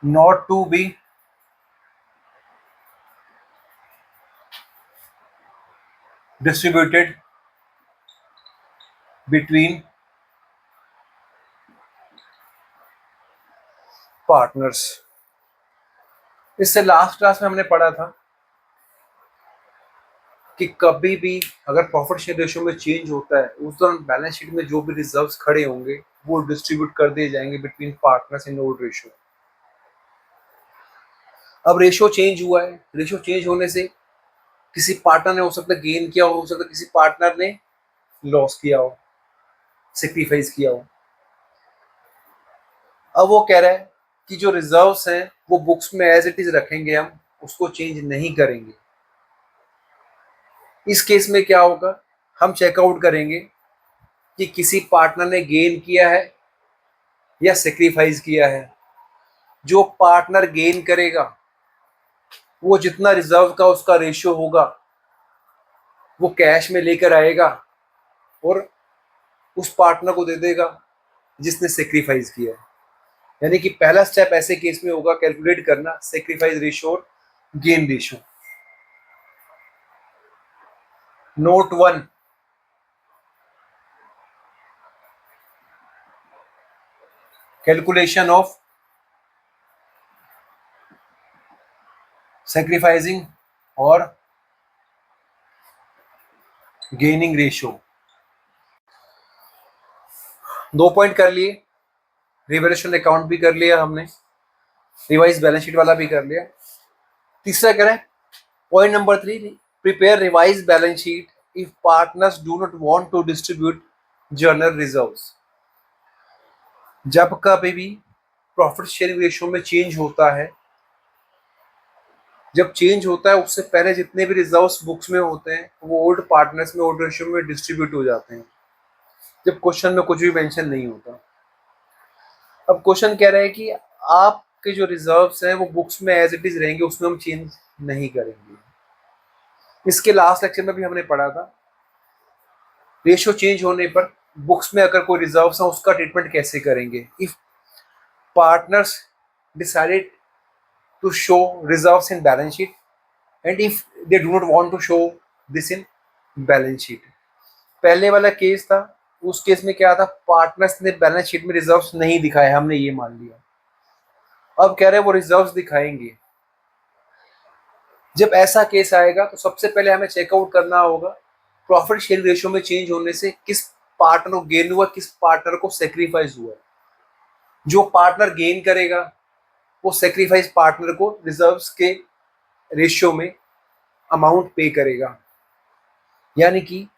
not to be distributed between partners। इससे लास्ट क्लास में हमने पढ़ा था कि कभी भी अगर प्रॉफिट शेयर रेशियो में चेंज होता है, उस दौरान बैलेंस शीट में जो भी रिजर्व्स खड़े होंगे वो डिस्ट्रीब्यूट कर दिए जाएंगे between partners in old ratio. अब रेशियो चेंज हुआ है, रेशियो चेंज होने से किसी पार्टनर ने हो सकता है गेन किया हो सकता है किसी पार्टनर ने लॉस किया हो, सेक्रीफाइस किया हो। अब वो कह रहा है कि जो रिजर्व्स हैं वो बुक्स में एज इट इज रखेंगे, हम उसको चेंज नहीं करेंगे। इस केस में क्या होगा, हम चेकआउट करेंगे कि किसी पार्टनर ने गेन किया है या सेक्रीफाइस किया है। जो पार्टनर गेन करेगा वो जितना रिजर्व का उसका रेशियो होगा वो कैश में लेकर आएगा और उस पार्टनर को दे देगा जिसने सेक्रीफाइस किया है। यानी कि पहला स्टेप ऐसे केस में होगा कैलकुलेट करना सेक्रीफाइस रेशियो और gain ratio. Note 1, calculation of sacrificing और गेनिंग रेशियो। 2 पॉइंट कर लिए, रिवैल्यूएशन अकाउंट भी कर लिया हमने, रिवाइज बैलेंस शीट वाला भी कर लिया। तीसरा कह रहे हैं point number 3, prepare revise balance sheet if partners do not want to distribute journal reserves. जब कभी भी प्रॉफिट शेयरिंग रेशियो में चेंज होता है, जब चेंज होता है उससे पहले जितने भी रिजर्व्स बुक्स में होते हैं वो ओल्ड पार्टनर्स में ओल्ड रेशियो में डिस्ट्रीब्यूट हो जाते हैं, जब क्वेश्चन में कुछ भी मेंशन नहीं होता। अब क्वेश्चन कह रहा है कि आपके जो रिजर्व्स हैं वो बुक्स में एज इट इज रहेंगे, उसमें हम चेंज नहीं करेंगे। इसके लास्ट लेक्चर में भी हमने पढ़ा था रेशियो चेंज होने पर बुक्स में अगर कोई रिजर्व्स है उसका ट्रीटमेंट कैसे करेंगे। If partners decided to show reserves in balance sheet and if they do not want to show this in balance sheet। पहले वाला केस था, उस केस में क्या था, पार्टनर्स ने बैलेंस शीट में रिजर्व्स नहीं दिखाए, हमने ये मान लिया। अब कह रहे हैं वो रिजर्व्स दिखाएंगे। जब ऐसा केस आएगा तो सबसे पहले हमें चेकआउट करना होगा प्रॉफिट शेयरिंग रेशियो में चेंज होने से किस पार्टनर को गेन हुआ, किस पार्टनर को सेक्रीफाइस हुआ। जो पार्टनर गेन करेगा वो सेक्रीफाइस पार्टनर को रिजर्व्स के रेशियो में अमाउंट पे करेगा, यानी कि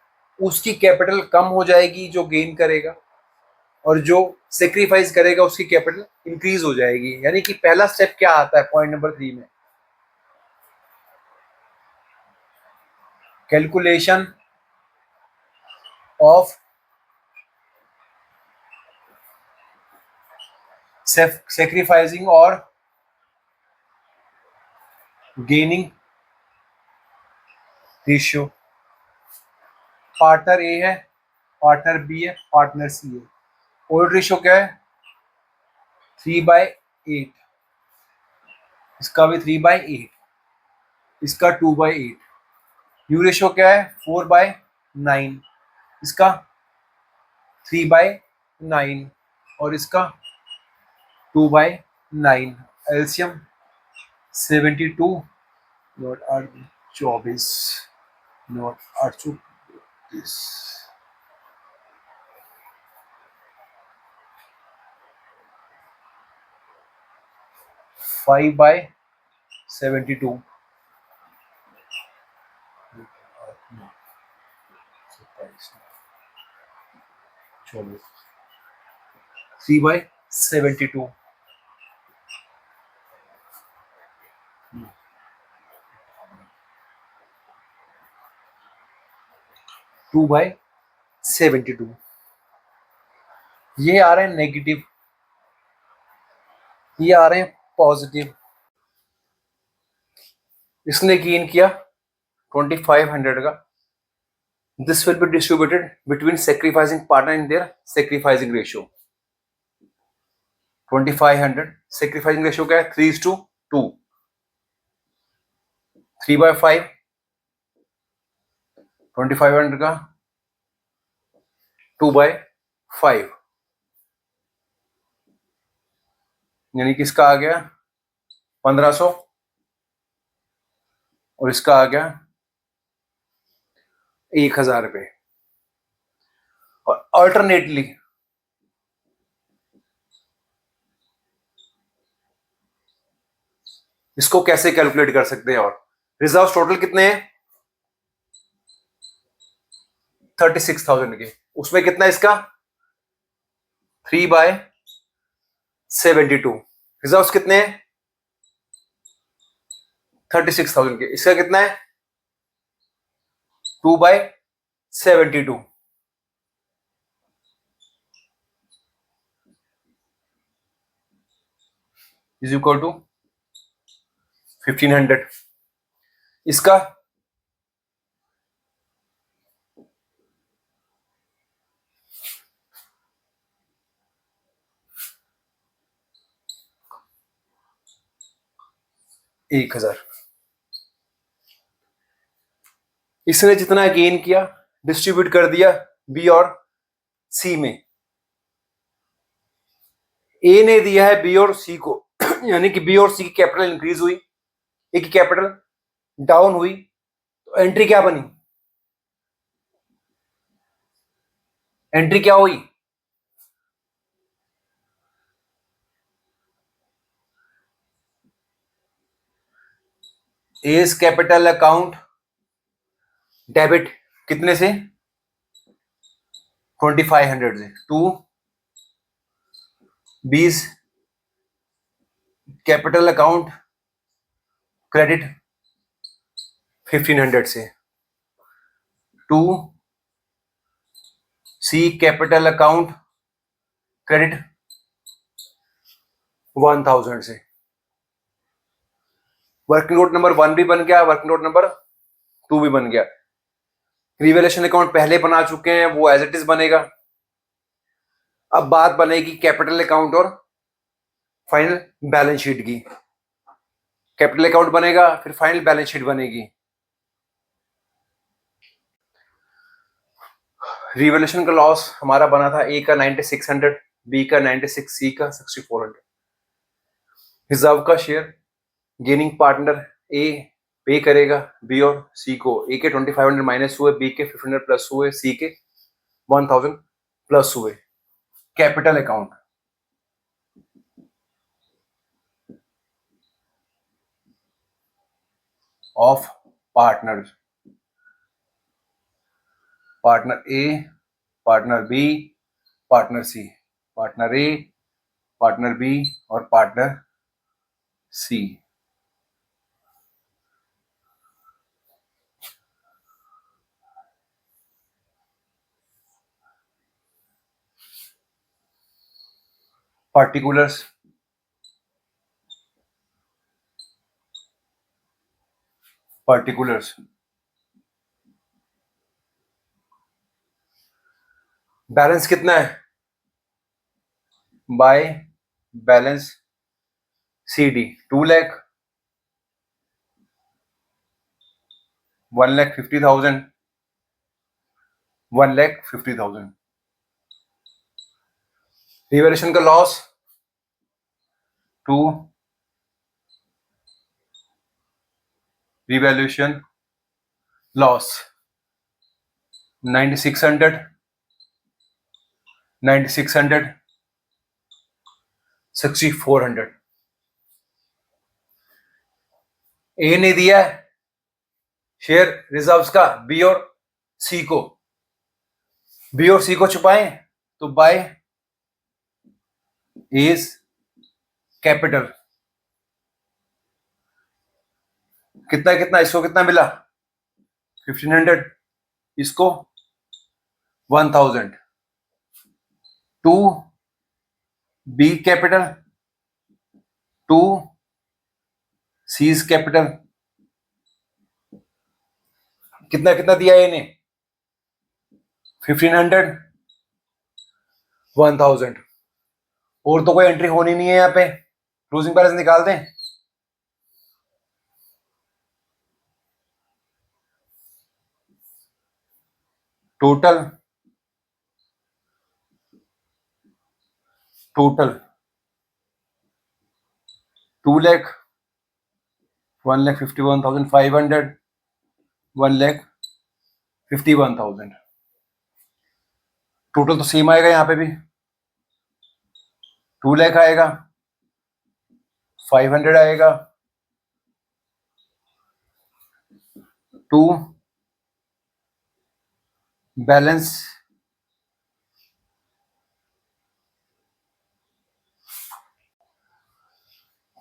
उसकी कैपिटल कम हो जाएगी जो गेन करेगा, और जो सेक्रीफाइस करेगा उसकी कैपिटल इंक्रीज हो जाएगी। यानी कि पहला स्टेप क्या आता है पॉइंट नंबर 3 में, कैलकुलेशन ऑफ सेक्रीफाइसिंग और गेनिंग रेशियो। पार्टनर ए है, पार्टनर बी है, पार्टनर सी है। ओल्ड रेशियो क्या है 3/8, इसका भी 3/8। इसका 2/8। न्यू रेशियो क्या है? 4/9। इसका 3/9 और इसका 2/9। LCM 72 not 24 not 830। 5/72 3/72 2/72। ये आ रहे हैं नेगेटिव, ये आ रहे हैं पॉजिटिव। इसने गेन किया 2500 का। This will be distributed between sacrificing partner in their sacrificing ratio. 2500 sacrificing ratio क्या है? 3:2। 3/5 2500 का 2/5 यानी कि इसका आ गया 1500 और इसका आ गया 1000 रुपये। और अल्टरनेटली इसको कैसे कैलकुलेट कर सकते हैं? और रिजर्व टोटल कितने हैं? 36,000 के। उसमें कितना इसका? 3/72। रिजर्व कितने हैं? 36,000 के। इसका कितना है? 2/72 इज इक्वल टू 1500। इसका 1000। इसने जितना गेन किया डिस्ट्रीब्यूट कर दिया बी और सी में। ए ने दिया है बी और सी को यानी कि बी और सी की कैपिटल इंक्रीज हुई, ए की कैपिटल डाउन हुई, तो एंट्री क्या बनी? एंट्री क्या हुई? एज कैपिटल अकाउंट डेबिट कितने से? 2500 से। टू बीस कैपिटल अकाउंट क्रेडिट 1500 से। To C capital account credit 1000 से। वर्किंग नोट नंबर 1 भी बन गया, वर्किंग नोट नंबर 2 भी बन गया। रिवैल्यूएशन अकाउंट पहले बना चुके हैं, वो एज इट इज बनेगा। अब बात बनेगी कैपिटल अकाउंट और फाइनल बैलेंस शीट की। कैपिटल अकाउंट बनेगा, फिर फाइनल बैलेंस शीट बनेगी। रिवैल्यूएशन का लॉस हमारा बना था ए का 9600, बी का 96, सी का 6400। रिजर्व का शेयर गेनिंग पार्टनर ए पे करेगा बी और सी को। ए के 2500 माइनस हुए, बी के 500 प्लस हुए, सी के 1000 प्लस हुए। Capital account of partner, partner A, partner B, partner C. Partner A, partner B और partner C. Particulars particulars balance कितना है? By balance C D 2 lakh 1,50,000, 1,50,000। Revaluation का लॉस 2, रिवैल्यूएशन लॉस 9,600, 9,600, 6,400। ए ने दिया है शेयर रिजर्व्स का बी और सी को, बी और सी को छुपाएं तो बाय इज कैपिटल। कितना कितना, इसको कितना मिला 1,500, इसको 1,000। To B capital, to C's capital. कितना कितना दिया है इन्हें 1,500, 1,000। और तो कोई एंट्री होनी नहीं है यहाँ पे, क्लोजिंग बैलेंस निकाल दें। टोटल 2 लाख, 1,51,500, 1,51,000। टोटल तो सेम आएगा यहाँ पे भी, 2 लाख आएगा, 500 आएगा, 2 बैलेंस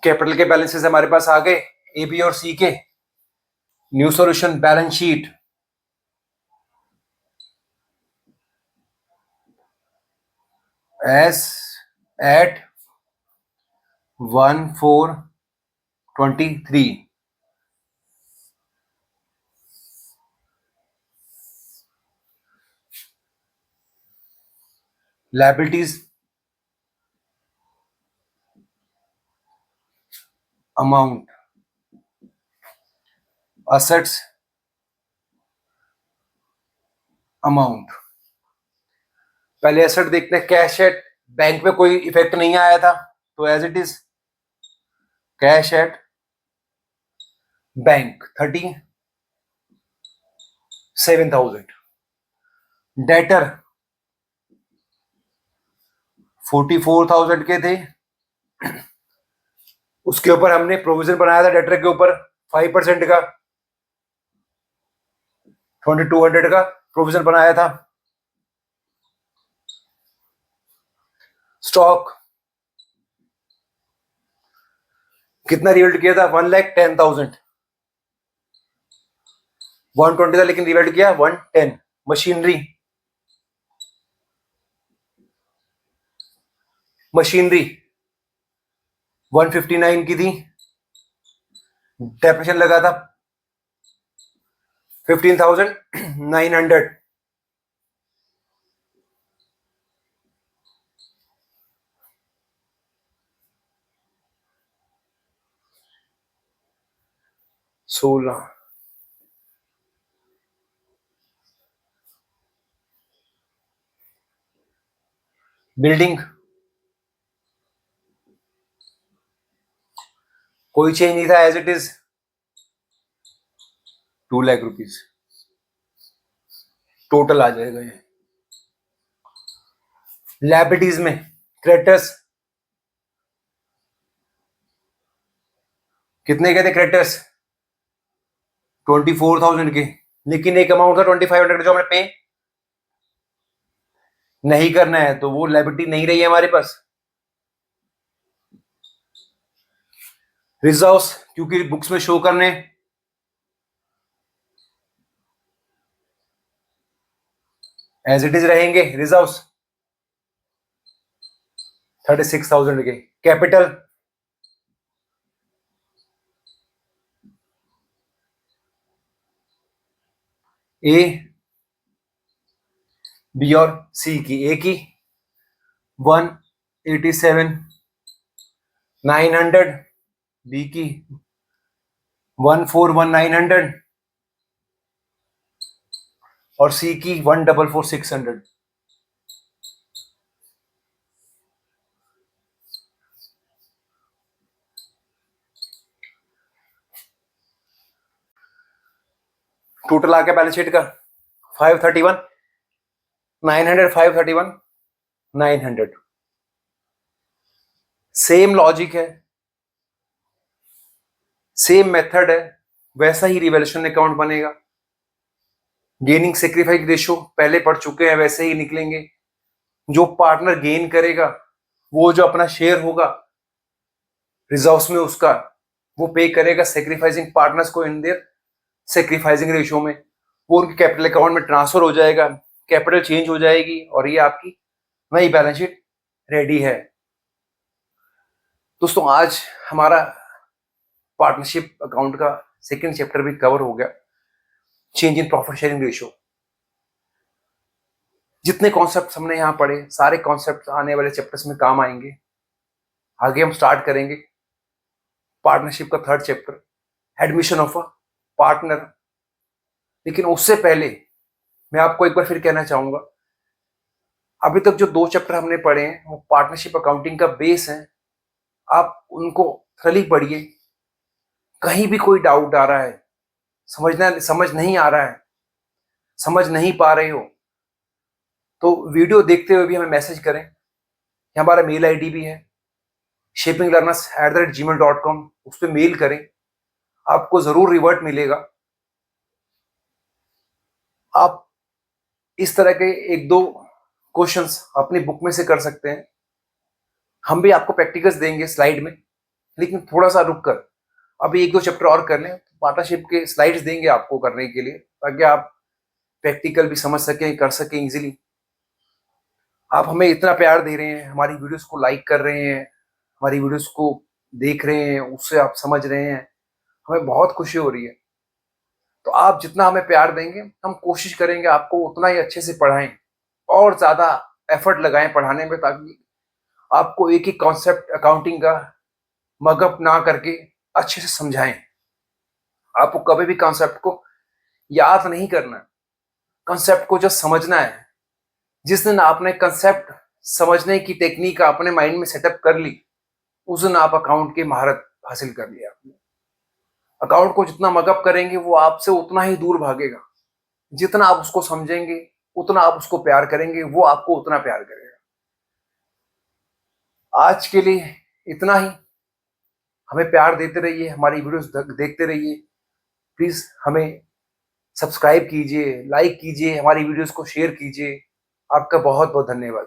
कैपिटल के बैलेंसेस हमारे पास आ गए ए बी और सी के। New solution balance sheet, as at 1,423। liabilities amount, assets amount। पहले एसेट देखते हैं, कैश एट बैंक में कोई इफेक्ट नहीं आया था तो as it is cash at bank 37,000। Debtor 44,000 के थे, उसके ऊपर हमने प्रोविजन बनाया था डेटर के ऊपर 5% का, 2,200 का प्रोविजन बनाया था। स्टॉक कितना रिवल्ट किया था 1,10,000, 120 था लेकिन रिवल्ट किया 110। मशीनरी, मशीनरी 159 की थी, डेप्रेशन लगा था 15,900। सोलह, बिल्डिंग कोई चेंज नहीं था, as it is 2 lakh rupees total आ जाएगा ये। लायबिलिटीज में क्रेडिटर्स कितने के थे, क्रेडिटर्स 24,000 के, लेकिन एक अमाउंट था 2,500 जो हमें पे नहीं करना है तो वो लायबिलिटी नहीं रही है हमारे पास। रिजर्व्स क्योंकि बुक्स में शो करने, एज इट इज रहेंगे रिजर्व्स 36,000 के। कैपिटल ए बी और सी की, ए की 187,900, बी की 141,900, और सी की 144,600। टोटल आ गया बैलेंस शीट का 531, 900, 531, 900। सेम लॉजिक है, सेम मेथड है, वैसा ही रिवैल्यूएशन अकाउंट बनेगा। गेनिंग सेक्रीफाइस रेशियो पहले पढ़ चुके हैं, वैसे ही निकलेंगे। जो पार्टनर गेन करेगा वो जो अपना शेयर होगा रिजर्व्स में उसका, वो पे करेगा सेक्रीफाइसिंग पार्टनर्स को इन देयर सेक्रीफाइसिंग रेशियो में। वो उनके कैपिटल अकाउंट में ट्रांसफर हो जाएगा, कैपिटल चेंज हो जाएगी और ये आपकी नई बैलेंस शीट रेडी है। दोस्तों आज हमारा पार्टनरशिप अकाउंट का सेकंड चैप्टर भी कवर हो गया, change in profit sharing ratio. जितने कॉन्सेप्ट हमने यहाँ पढ़े सारे कॉन्सेप्ट आने वाले चैप्टर्स में काम आएंगे। आगे हम स्टार्ट करेंगे पार्टनरशिप का third chapter, admission of a partner. लेकिन उससे पहले मैं आपको एक बार फिर कहना चाहूंगा, अभी तक जो 2 चैप्टर हमने पढ़े हैं वो पार्टनरशिप अकाउंटिंग का बेस है। आप उनको थली पढ़िए, कहीं भी कोई डाउट आ रहा है, समझ नहीं आ रहा है, समझ नहीं पा रहे हो, तो वीडियो देखते हुए भी हमें मैसेज करें। हमारा मेल आईडी भी है shapinglearners@gmail.com, उस पर मेल करें, आपको जरूर रिवर्ट मिलेगा। आप इस तरह के 1-2 क्वेश्चंस अपनी बुक में से कर सकते हैं। हम भी आपको प्रैक्टिकल्स देंगे स्लाइड में, लेकिन थोड़ा सा रुक कर अभी 1-2 चैप्टर और कर लें, पार्टनरशिप के स्लाइड्स देंगे आपको करने के लिए, ताकि आप प्रैक्टिकल भी समझ सकें, कर सकें इजीली। आप हमें इतना प्यार दे रहे हैं, हमारी वीडियोस को लाइक कर रहे हैं, हमारी वीडियोस को देख रहे हैं, उससे आप समझ रहे हैं, हमें बहुत खुशी हो रही है। तो आप जितना हमें प्यार देंगे हम कोशिश करेंगे आपको उतना ही अच्छे से पढ़ाएं और ज्यादा एफर्ट लगाएं पढ़ाने में, ताकि आपको एक ही कॉन्सेप्ट अकाउंटिंग का मगअप ना करके अच्छे से समझाएं। आपको कभी भी कॉन्सेप्ट को याद नहीं करना, कॉन्सेप्ट को जस्ट समझना है। जिस दिन आपने कंसेप्ट समझने की टेक्निक अपने माइंड में सेटअप कर ली, उस दिन आप अकाउंट की महारत हासिल कर लिया। अकाउंट को जितना मगअप करेंगे वो आपसे उतना ही दूर भागेगा। जितना आप उसको समझेंगे, उतना आप उसको प्यार करेंगे, वो आपको उतना प्यार करेगा। आज के लिए इतना ही। हमें प्यार देते रहिए, हमारी वीडियोस देखते रहिए। प्लीज हमें सब्सक्राइब कीजिए, लाइक कीजिए, हमारी वीडियोस को शेयर कीजिए। आपका बहुत बहुत धन्यवाद।